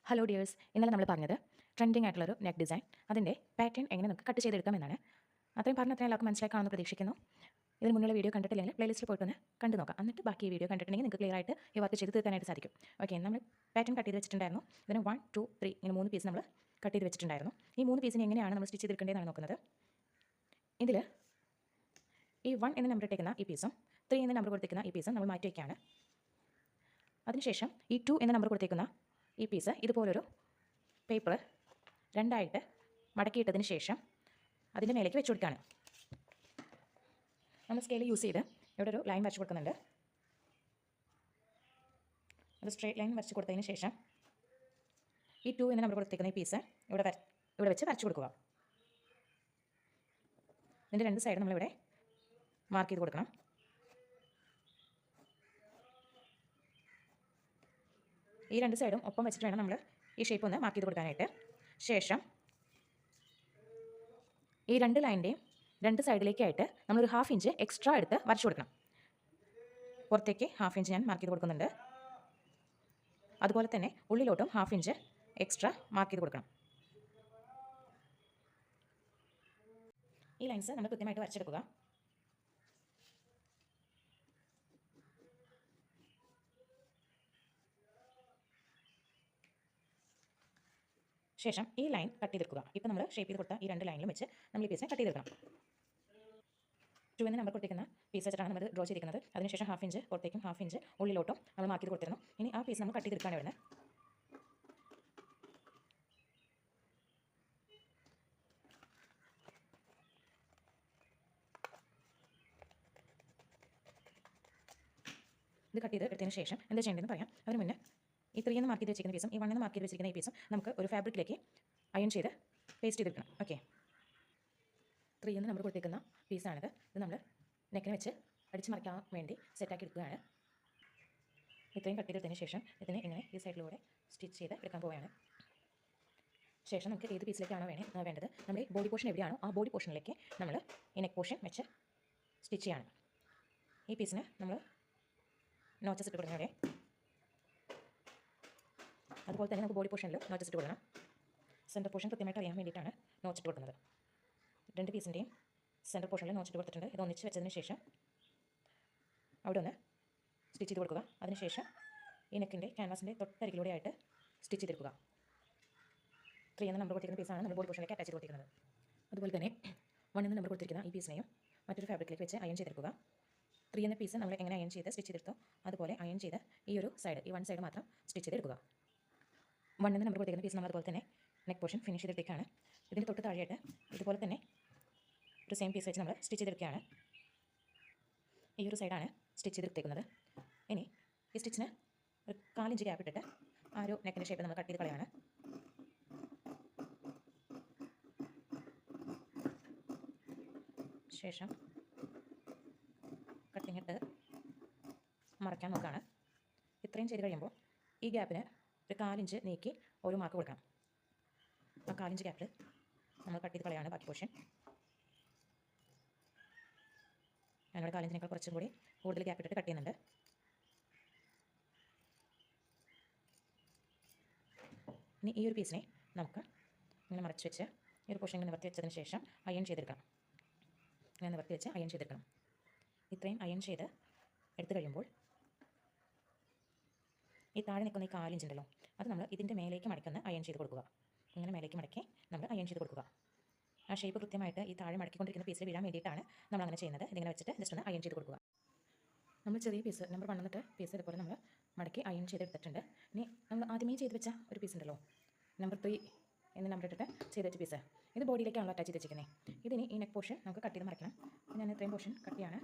Hello dears, ഇന്നലെ നമ്മൾ പറഞ്ഞത് ട്രെൻഡിങ് ആയിട്ടുള്ളൊരു നെക്ക് ഡിസൈൻ അതിൻ്റെ പാറ്റേൺ എങ്ങനെ നമുക്ക് കട്ട് ചെയ്തെടുക്കാം എന്നാണ്. അത്രയും പറഞ്ഞ അത്രയും എല്ലാവർക്കും മനസ്സിലാക്കാമെന്ന് പ്രതീക്ഷിക്കുന്നു. ഇതിന് മുന്നുള്ള വീഡിയോ കണ്ടിട്ടില്ലെങ്കിൽ പ്ലേലിസ്റ്റിൽ പോയിട്ട് ഒന്ന് കണ്ടു നോക്കാം. എന്നിട്ട് ബാക്കി ഈ വീഡിയോ കണ്ടിട്ടുണ്ടെങ്കിൽ നിങ്ങൾക്ക് ക്ലിയർ ആയിട്ട് ഈ വർക്ക് ചെയ്ത് തീർക്കാനായിട്ട് സാധിക്കും. ഓക്കെ, നമ്മൾ പാറ്റേൺ കട്ട് ചെയ്ത് വെച്ചിട്ടുണ്ടായിരുന്നു. ഇതിന് 1, 2, 3 ഇങ്ങനെ 3 പീസ് നമ്മൾ കട്ട് ചെയ്ത് വെച്ചിട്ടുണ്ടായിരുന്നു. ഈ 3 പീസിന് എങ്ങനെയാണ് നമ്മൾ സ്റ്റിച്ച് ചെയ്തെടുക്കേണ്ടതെന്നാണ് നോക്കുന്നത്. ഇതിൽ ഈ 1 എന്ന നമ്പർ ഇട്ടേക്കുന്ന ഈ പീസും 3 എന്ന നമ്പർ കൊടുത്തേക്കുന്ന ഈ പീസും നമ്മൾ മാറ്റി വയ്ക്കുകയാണ്. അതിനുശേഷം ഈ 2 എന്ന നമ്പർ കൊടുത്തേക്കുന്ന ഈ പീസ് ഇതുപോലൊരു പേപ്പർ രണ്ടായിട്ട് മടക്കിയിട്ടതിന് ശേഷം അതിൻ്റെ മേലേക്ക് വെച്ച് കൊടുക്കുകയാണ്. നമ്മൾ സ്കെയിൽ യൂസ് ചെയ്ത് ഇവിടെ ഒരു ലൈൻ വരച്ച് കൊടുക്കുന്നുണ്ട്. ഒരു സ്ട്രേറ്റ് ലൈൻ വരച്ച് കൊടുത്തതിന് ശേഷം ഈ 2 എന്ന നമ്പർ കൊടുത്തേക്കുന്ന ഈ പീസ് ഇവിടെ വെച്ച് വരച്ച് കൊടുക്കുക. ഇതിൻ്റെ രണ്ട് സൈഡ് നമ്മളിവിടെ മാർക്ക് ചെയ്ത് കൊടുക്കണം. ഈ രണ്ട് സൈഡും ഒപ്പം വെച്ചിട്ട് വേണം നമ്മൾ ഈ ഷേപ്പ് ഒന്ന് മാർക്ക് ചെയ്ത് കൊടുക്കാനായിട്ട്. ശേഷം ഈ രണ്ട് ലൈനിൻ്റെയും രണ്ട് സൈഡിലേക്കായിട്ട് നമ്മളൊരു 1/2 ഇഞ്ച് എക്സ്ട്രാ എടുത്ത് വരച്ചു കൊടുക്കണം. പുറത്തേക്ക് 1/2 ഇഞ്ച് ഞാൻ മാർക്ക് ചെയ്ത് കൊടുക്കുന്നുണ്ട്. അതുപോലെ തന്നെ ഉള്ളിലോട്ടും 1/2 ഇഞ്ച് എക്സ്ട്രാ മാർക്ക് ചെയ്ത് കൊടുക്കണം. ഈ ലൈൻസ് നമ്മൾ കൃത്യമായിട്ട് വരച്ചെടുക്കുക. ശേഷം ഈ ലൈൻ കട്ട് ചെയ്തെടുക്കുക. ഇപ്പോൾ നമ്മൾ ഷേപ്പ് ചെയ്ത് കൊടുത്ത ഈ രണ്ട് ലൈനിലും വെച്ച് നമ്മൾ ഈ പീസിനെ കട്ട് ചെയ്തെടുക്കണം. 2 എന്ന നമ്പർ കൊടുത്തിരിക്കുന്ന പീസ് വെച്ചിട്ടാണ് നമ്മൾ ഡ്രോ ചെയ്തിരിക്കുന്നത്. അതിനുശേഷം 1/2 ഇഞ്ച് പുറത്തേക്കും 1/2 ഇഞ്ച് ഉള്ളിലോട്ടും നമ്മൾ മാർക്ക് ചെയ്ത് കൊടുത്തിരുന്നു. ഇനി ആ പീസ് നമ്മൾ കട്ട് ചെയ്തെടുക്കുകയാണ് വരുന്നത്. ഇത് കട്ട് ചെയ്ത് എടുത്തതിന് ശേഷം എന്താ ചെയ്യേണ്ടതെന്ന് പറയാം. അതിന് മുന്നേ ഈ 3 എന്ന് മാർക്ക് ചെയ്ത് വെച്ചിരിക്കുന്ന പീസും ഈ 1 എന്ന് മാർക്ക് ചെയ്ത് വെച്ചിരിക്കുന്ന ഈ പീസും നമുക്ക് ഒരു ഫാബ്രിക്കിലേക്ക് അയൺ ചെയ്ത് പേസ്റ്റ് ചെയ്തെടുക്കണം. ഓക്കെ, 3 എന്ന് നമ്മൾ കൊടുത്തേക്കുന്ന പീസാണിത്. ഇത് നമ്മൾ നെക്കിന് വെച്ച് അടിച്ച് മറിക്കാൻ വേണ്ടി സെറ്റാക്കി എടുക്കുകയാണ്. ഇത്രയും കട്ട് ചെയ്തെടുത്തതിന് ശേഷം ഇതിനെ ഇങ്ങനെ ഈ സൈഡിലൂടെ സ്റ്റിച്ച് ചെയ്ത് എടുക്കാൻ പോവുകയാണ്. ശേഷം നമുക്ക് ഏത് പീസിലേക്കാണോ വേണ്ടത്, നമ്മുടെ ബോഡി പോർഷൻ എവിടെയാണോ ആ ബോഡി പോർഷനിലേക്ക് നമ്മൾ ഈ നെക്ക് പോർഷൻ വെച്ച് സ്റ്റിച്ച് ചെയ്യാണ്. ഈ പീസിന് നമ്മൾ നോച്ചസ് ഇട്ട് കൊടുക്കണം. അതുപോലെ തന്നെ നമുക്ക് ബോഡി പോർഷനിൽ നോച്ചസ് ഇട്ട് കൊടുക്കണം. സെൻറ്റർ പോർഷൻ കൃത്യമായിട്ട് അറിയാൻ വേണ്ടിയിട്ടാണ് നോച്ച് ഇട്ട് കൊടുക്കുന്നത്. രണ്ട് പീസിൻ്റെയും സെൻറ്റർ പോർഷനിൽ നോച്ച് ഇട്ട് കൊടുത്തിട്ടുണ്ട്. ഇത് ഒന്നിച്ച് വെച്ചതിന് ശേഷം അവിടെ ഒന്ന് സ്റ്റിച്ച് ചെയ്ത് കൊടുക്കുക. അതിനുശേഷം ഈ നെക്കിൻ്റെ ക്യാൻവാസിൻ്റെ തൊട്ടരികിലൂടെ ആയിട്ട് സ്റ്റിച്ച് ചെയ്തെടുക്കുക. 3 എന്ന നമ്പർ കൊടുത്തിരിക്കുന്ന പീസാണ് നമ്മൾ ബോഡി പോർഷനിലേക്ക് അറ്റാച്ച് ചെയ്ത് കൊടുക്കുന്നത്. അതുപോലെ തന്നെ 1 എന്ന നമ്പർ കൊടുത്തിരിക്കുന്ന ഈ പീസിനെയും മറ്റൊരു ഫാബ്രിക്കിലേക്ക് വെച്ച് അയൺ ചെയ്തെടുക്കുക. 3 എന്ന പീസ് നമ്മൾ എങ്ങനെ അയൺ ചെയ്ത് സ്റ്റിച്ച് ചെയ്തെടുത്തോ അതുപോലെ അയൺ ചെയ്ത് ഈ ഒരു സൈഡ്, ഈ 1 സൈഡ് മാത്രം സ്റ്റിച്ച് ചെയ്തെടുക്കുക. 1 എന്ന നമ്പർ കൊടുത്തിരിക്കുന്ന പീസ് നമ്മൾ അതുപോലെ തന്നെ നെക്ക് പോർഷൻ ഫിനിഷ് ചെയ്തെടുത്തേക്കാണ്. ഇതിൻ്റെ തൊട്ട് താഴെയായിട്ട് ഇതുപോലെ തന്നെ ഒരു സെയിം പീസ് വെച്ച് നമ്മൾ സ്റ്റിച്ച് ചെയ്തെടുക്കുകയാണ്. ഈ ഒരു സൈഡാണ് സ്റ്റിച്ച് ചെയ്തെടുത്തേക്കുന്നത്. ഇനി ഈ സ്റ്റിച്ചിന് ഒരു 4 ഇഞ്ച് ഗ്യാപ്പ് ഇട്ടിട്ട് ആ ഒരു നെക്കിൻ്റെ ഷേപ്പ് നമ്മൾ കട്ട് ചെയ്ത് കളയാണ്. ശേഷം കട്ടിങ് ഇട്ട് മറയ്ക്കാൻ നോക്കുകയാണ്. ഇത്രയും ചെയ്ത് കഴിയുമ്പോൾ ഈ ഗ്യാപ്പിന് ഒരു 4 ഇഞ്ച് നീക്കി ഒരു മാർക്ക് കൊടുക്കണം. ആ 4 ഇഞ്ച് ഗ്യാപ്പിൽ നമ്മൾ കട്ട് ചെയ്ത് കളയാണ് ബാക്കി പോർഷൻ. ഞാനിവിടെ 4 ഇഞ്ചിനേക്കാൾ കുറച്ചും കൂടി കൂടുതൽ ഗ്യാപ്പ് ഇട്ടിട്ട് കട്ട് ചെയ്യുന്നുണ്ട്. ഇനി ഈ ഒരു പീസിനെ നമുക്ക് ഇങ്ങനെ മറച്ച് വെച്ച് ഈ ഒരു പോർഷൻ ഇങ്ങനെ നിവർത്തി വെച്ചതിന് ശേഷം അയൺ ചെയ്തെടുക്കണം. ഇങ്ങനെ നിവർത്തി വെച്ച് അയൺ ചെയ്തെടുക്കണം. ഇത്രയും അയൺ ചെയ്ത് എടുത്തു കഴിയുമ്പോൾ ഈ താഴെ നിൽക്കുന്ന ഈ 4 ഇഞ്ച് ഉണ്ടല്ലോ, അത് നമ്മൾ ഇതിൻ്റെ മേലേക്ക് മടക്കുന്ന അയൺ ചെയ്ത് കൊടുക്കുക. ഇങ്ങനെ മേലേക്ക് മടക്കി നമ്മൾ അയൺ ചെയ്ത് കൊടുക്കുക. ആ ഷേപ്പ് കൃത്യമായിട്ട് ഈ താഴെ മടക്കിക്കൊണ്ടിരിക്കുന്ന പീസിൽ വീഴാൻ വേണ്ടിയിട്ടാണ് നമ്മൾ അങ്ങനെ ചെയ്യുന്നത്. ഇതിങ്ങനെ വെച്ചിട്ട് ജസ്റ്റ് ഒന്ന് അയൺ ചെയ്ത് കൊടുക്കുക. നമ്മൾ ചെറിയ പീസ് നമ്പർ 1 എന്നിട്ട് പീസ് ഇതുപോലെ നമ്മൾ മടക്കി അയൺ ചെയ്തെടുത്തിട്ടുണ്ട്. ഇനി നമ്മൾ ആദ്യമേ ചെയ്ത് വെച്ച ഒരു പീസ് ഉണ്ടല്ലോ, നമ്പർ 3 എന്ന നമ്പർ ഇട്ടിട്ട് ചെയ്ത് വെച്ച പീസ്, ഇത് ബോഡിയിലേക്കാണല്ലോ അറ്റാച്ച് ചെയ്ത് വെച്ചിരിക്കുന്നത്. ഇതിന് ഈ നെക്ക് പോർഷൻ നമുക്ക് കട്ട് ചെയ്ത് മറിക്കണം. ഞാൻ ഇത്രയും പോർഷൻ കട്ട് ചെയ്യാണ്.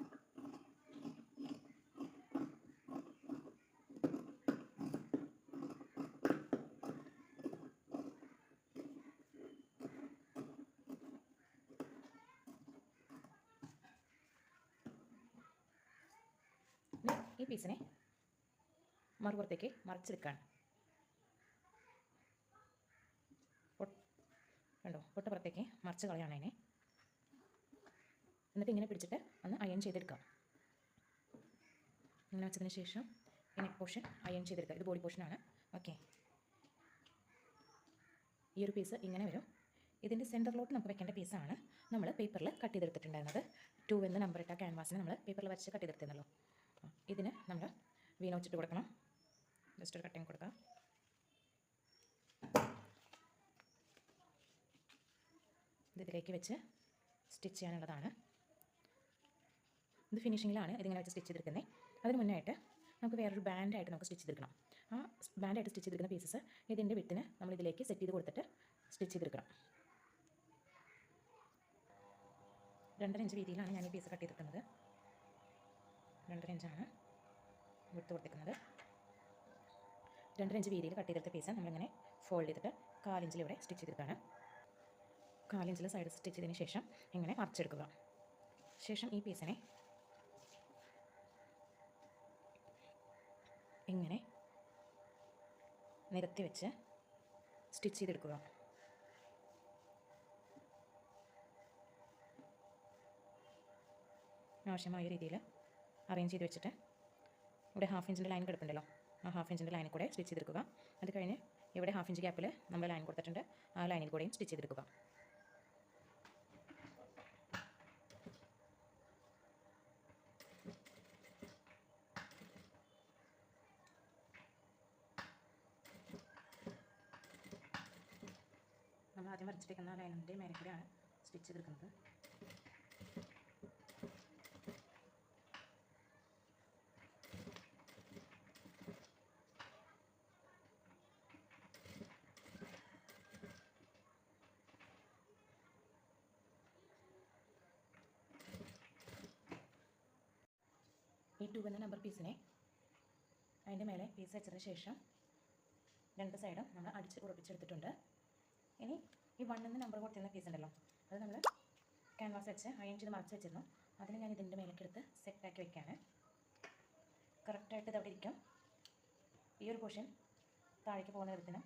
ഈ പീസിനെ മറുപുറത്തേക്ക് മറിച്ചെടുക്കുകയാണ്. കണ്ടോ, പൊട്ടപ്പുറത്തേക്ക് മറിച്ച് കളയാണ് അതിനെ. എന്നിട്ട് ഇങ്ങനെ പിടിച്ചിട്ട് ഒന്ന് അയൺ ചെയ്തെടുക്കാം. ഇങ്ങനെ വെച്ചതിന് ശേഷം ഈ നെക്ക് പോർഷൻ അയൺ ചെയ്തെടുക്കുക. ഇത് ബോഡി പോർഷനാണ്. ഓക്കെ, ഈ ഒരു പീസ് ഇങ്ങനെ വരും. ഇതിൻ്റെ സെൻറ്ററിലോട്ട് നമുക്ക് വെക്കേണ്ട പീസാണ് നമ്മൾ പേപ്പറിൽ കട്ട് ചെയ്തെടുത്തിട്ടുണ്ടായിരുന്നത്. 2 എന്ന് നമ്പർ ഇട്ട ക്യാൻവാസിന് നമ്മൾ പേപ്പറിൽ വരച്ച് കട്ട് ചെയ്തെടുത്തിരുന്നല്ലോ. ഇതിന് നമ്മൾ വീനോച്ചിട്ട് കൊടുക്കണം. ജസ്റ്റ് ഒരു കട്ടിങ് കൊടുക്കാം. ഇതിലേക്ക് വെച്ച് സ്റ്റിച്ച് ചെയ്യാനുള്ളതാണ്. ഇത് ഫിനിഷിങ്ങിലാണ് ഇതിങ്ങനെ വെച്ച് സ്റ്റിച്ച് ചെയ്തെടുക്കുന്നത്. അതിന് മുന്നായിട്ട് നമുക്ക് വേറൊരു ബാൻഡായിട്ട് നമുക്ക് സ്റ്റിച്ച് ചെയ്തെടുക്കണം. ആ ബാൻഡായിട്ട് സ്റ്റിച്ച് ചെയ്തെടുക്കുന്ന പീസസ് ഇതിൻ്റെ വിട്ടിന് നമ്മൾ ഇതിലേക്ക് സെറ്റ് ചെയ്ത് കൊടുത്തിട്ട് സ്റ്റിച്ച് ചെയ്തെടുക്കണം. 2.5 ഇഞ്ച് വീതിയിലാണ് ഞാൻ ഈ പീസ് കട്ട് ചെയ്തെടുക്കുന്നത്. 2.5 ഇഞ്ചാണ് വിട്ട് കൊടുത്തിരിക്കുന്നത്. 2.5 ഇഞ്ച് വീതിയിൽ കട്ട് ചെയ്തെടുത്ത പീസ് നമ്മളിങ്ങനെ ഫോൾഡ് ചെയ്തിട്ട് 1/4 ഇഞ്ചിൽ ഇവിടെ സ്റ്റിച്ച് ചെയ്തെടുക്കുകയാണ്. 1/4 ഇഞ്ചിൽ സൈഡ് സ്റ്റിച്ച് ചെയ്തതിന് ശേഷം ഇങ്ങനെ മറിച്ചെടുക്കുക. ശേഷം ഈ പീസിനെ ഇങ്ങനെ നിരത്തി വെച്ച് സ്റ്റിച്ച് ചെയ്തെടുക്കുക. ആവശ്യമായ രീതിയിൽ അറേഞ്ച് ചെയ്ത് വെച്ചിട്ട് ഇവിടെ 1/2 ഇഞ്ചിൻ്റെ ലൈൻ കിടപ്പുണ്ടല്ലോ, ആ 1/2 ഇഞ്ചിൻ്റെ ലൈനിൽ കൂടെ സ്റ്റിച്ച് ചെയ്തെടുക്കുക. അത് കഴിഞ്ഞ് ഇവിടെ 1/2 ഇഞ്ച് ഗ്യാപ്പിൽ നമ്മൾ ലൈൻ കൊടുത്തിട്ടുണ്ട്, ആ ലൈനിൽ കൂടെയും സ്റ്റിച്ച് ചെയ്തെടുക്കുക. നമ്മൾ ആദ്യം വരച്ചിരിക്കുന്ന ലൈനിൻ്റെ മേലെ കൂടെയാണ് സ്റ്റിച്ച് ചെയ്തെടുക്കുന്നത്. ഈ 2 എന്ന നമ്പർ പീസിനെ അതിൻ്റെ മേലെ പീസ് വെച്ചതിന് ശേഷം 2 സൈഡും നമ്മൾ അടിച്ച് ഉറപ്പിച്ചെടുത്തിട്ടുണ്ട്. ഇനി ഈ 1 എന്ന നമ്പർ കൊടുത്തിരുന്ന പീസ് ഉണ്ടല്ലോ, അത് നമ്മൾ ക്യാൻവാസ് വെച്ച് അയൺ ചെയ്ത് മറച്ച് വെച്ചിരുന്നു. അതിന് ഞാൻ ഇതിൻ്റെ മേലേക്കെടുത്ത് സെറ്റാക്കി വെക്കുകയാണ്. കറക്റ്റായിട്ട് ഇത് അവിടെ ഇരിക്കും. ഈ ഒരു പോർഷൻ താഴേക്ക് പോകുന്ന വിധത്തിനും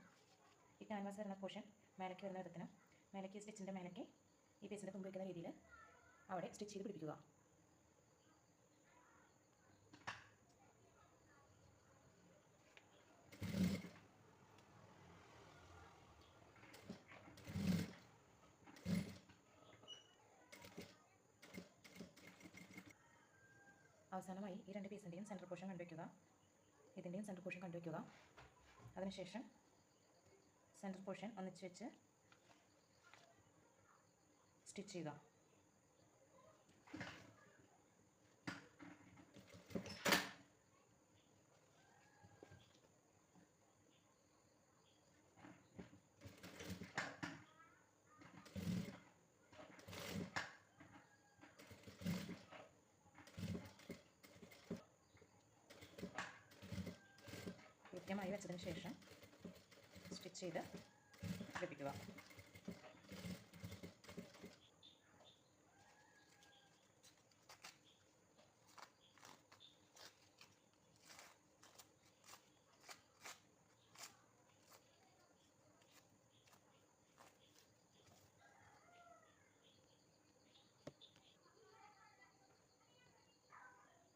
ഈ ക്യാൻവാസ് വരുന്ന പോർഷൻ മേലേക്ക് വരുന്ന വിധത്തിനും മേലേക്ക് സ്റ്റിച്ചിൻ്റെ മേലേക്ക് ഈ പീസിൻ്റെ തുമ്പ് വയ്ക്കുന്ന രീതിയിൽ അവിടെ സ്റ്റിച്ച് ചെയ്ത് പിടിപ്പിക്കുക. അവസാനമായി ഈ 2 പീസിൻ്റെയും സെൻറ്റർ പോർഷൻ കണ്ടുവയ്ക്കുക. ഇതിൻ്റെയും സെൻറ്റർ പോർഷൻ കണ്ടുവയ്ക്കുക. അതിനുശേഷം സെൻറ്റർ പോർഷൻ ഒന്നിച്ച് വെച്ച് സ്റ്റിച്ച് ചെയ്യുക. കൃത്യമായി വെച്ചതിന് ശേഷം സ്റ്റിച്ച് ചെയ്ത് ലഭിക്കുക.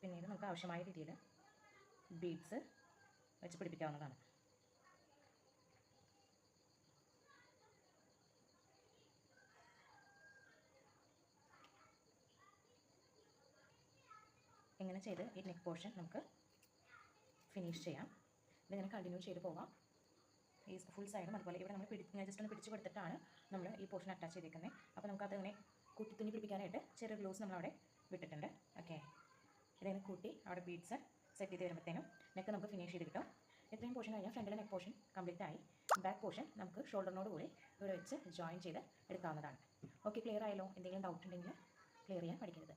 പിന്നീട് നമുക്ക് ആവശ്യമായ രീതിയിൽ ബീഡ്സ് വെച്ച് പിടിപ്പിക്കാവുന്നതാണ്. ഇങ്ങനെ ചെയ്ത് ഈ നെക്ക് പോർഷൻ നമുക്ക് ഫിനിഷ് ചെയ്യാം. ഇതിങ്ങനെ കണ്ടിന്യൂ ചെയ്ത് പോകാം. ഈ ഫുൾ സൈഡും അതുപോലെ ഇവിടെ നമ്മൾ ജസ്റ്റ് ഒന്ന് പിടിച്ച് കൊടുത്തിട്ടാണ് നമ്മൾ ഈ പോർഷൻ അറ്റാച്ച് ചെയ്തിരിക്കുന്നത്. അപ്പോൾ നമുക്കത് ഇങ്ങനെ കൂട്ടി തുന്നി പിടിപ്പിക്കാനായിട്ട് ചെറിയ ഗ്ലൂസ് നമ്മളവിടെ വിട്ടിട്ടുണ്ട്. ഓക്കെ, ഇതിങ്ങനെ കൂട്ടി അവിടെ ബീഡ്സ് സെറ്റ് ചെയ്ത് വരുമ്പോഴത്തേനും നെക്ക് നമുക്ക് ഫിനിഷ് ചെയ്ത് കിട്ടും. ഇത്രയും പോർഷൻ കഴിഞ്ഞാൽ ഫ്രണ്ടിലെ നെക്ക് പോർഷൻ കംപ്ലീറ്റ് ആയി. ബാക്ക് പോർഷൻ നമുക്ക് ഷോൾഡറിനോട് കൂടി ഇവിടെ വെച്ച് ജോയിൻ ചെയ്ത് എടുക്കാവുന്നതാണ്. ഓക്കെ, ക്ലിയർ ആയല്ലോ? എന്തെങ്കിലും ഡൗട്ട് ഉണ്ടെങ്കിൽ ക്ലിയർ ചെയ്യാൻ പഠിക്കരുത്.